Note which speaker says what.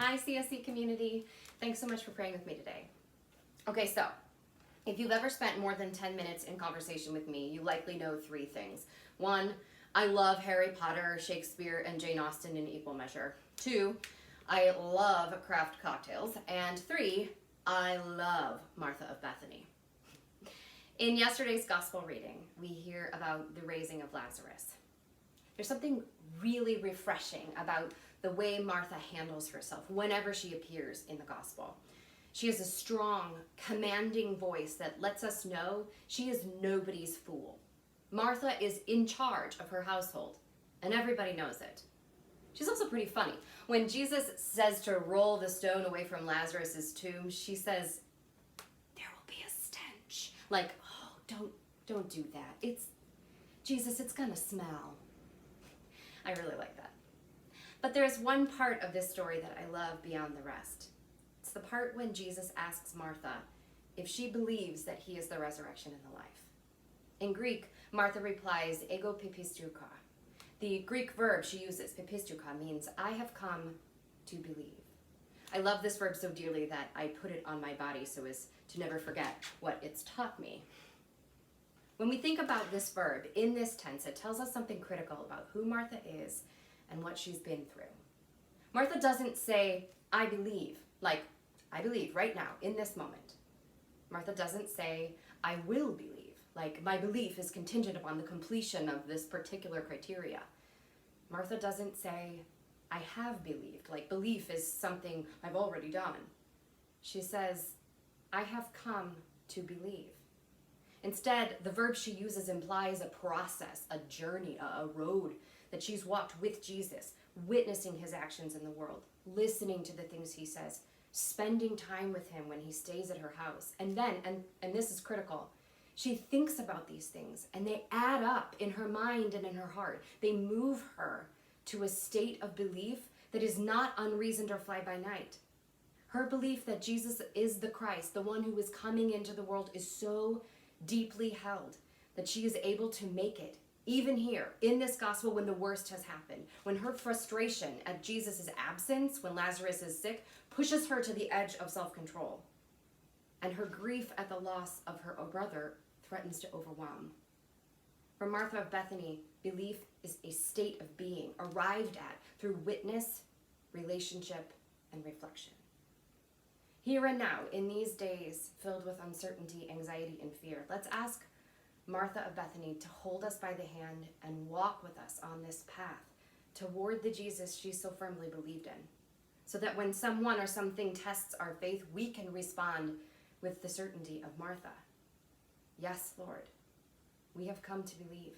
Speaker 1: Hi, CSC community. Thanks so much for praying with me today. Okay, so if you've ever spent more than 10 minutes in conversation with me, you likely know three things. One, I love Harry Potter, Shakespeare, and Jane Austen in equal measure. Two, I love craft cocktails. And three, I love Martha of Bethany. In yesterday's gospel reading, we hear about the raising of Lazarus. There's something really refreshing about the way Martha handles herself whenever she appears in the gospel. She has a strong, commanding voice that lets us know she is nobody's fool. Martha is in charge of her household, and everybody knows it. She's also pretty funny. When Jesus says to roll the stone away from Lazarus's tomb, she says, "There will be a stench." Like, oh, don't do that. Jesus, it's gonna smell. I really like that. But there's one part of this story that I love beyond the rest. It's the part when Jesus asks Martha if she believes that he is the resurrection and the life. In Greek, Martha replies, ego pipistouka. The Greek verb she uses, pipistouka, means I have come to believe. I love this verb so dearly that I put it on my body so as to never forget what it's taught me. When we think about this verb in this tense, it tells us something critical about who Martha is and what she's been through. Martha doesn't say, I believe, like, I believe right now, in this moment. Martha doesn't say, I will believe, like, my belief is contingent upon the completion of this particular criteria. Martha doesn't say, I have believed, like belief is something I've already done. She says, I have come to believe. Instead, the verb she uses implies a process, a journey, a road that she's walked with Jesus, witnessing his actions in the world, listening to the things he says, spending time with him when he stays at her house. And then, and this is critical, she thinks about these things and they add up in her mind and in her heart. They move her to a state of belief that is not unreasoned or fly by night. Her belief that Jesus is the Christ, the one who is coming into the world, is so deeply held that she is able to make it, even here in this gospel when the worst has happened, when her frustration at Jesus' absence, when Lazarus is sick, pushes her to the edge of self-control, and her grief at the loss of her brother threatens to overwhelm. For Martha of Bethany, belief is a state of being arrived at through witness, relationship, and reflection. Here and now, in these days filled with uncertainty, anxiety, and fear, let's ask Martha of Bethany to hold us by the hand and walk with us on this path toward the Jesus she so firmly believed in, so that when someone or something tests our faith, we can respond with the certainty of Martha. Yes, Lord, we have come to believe.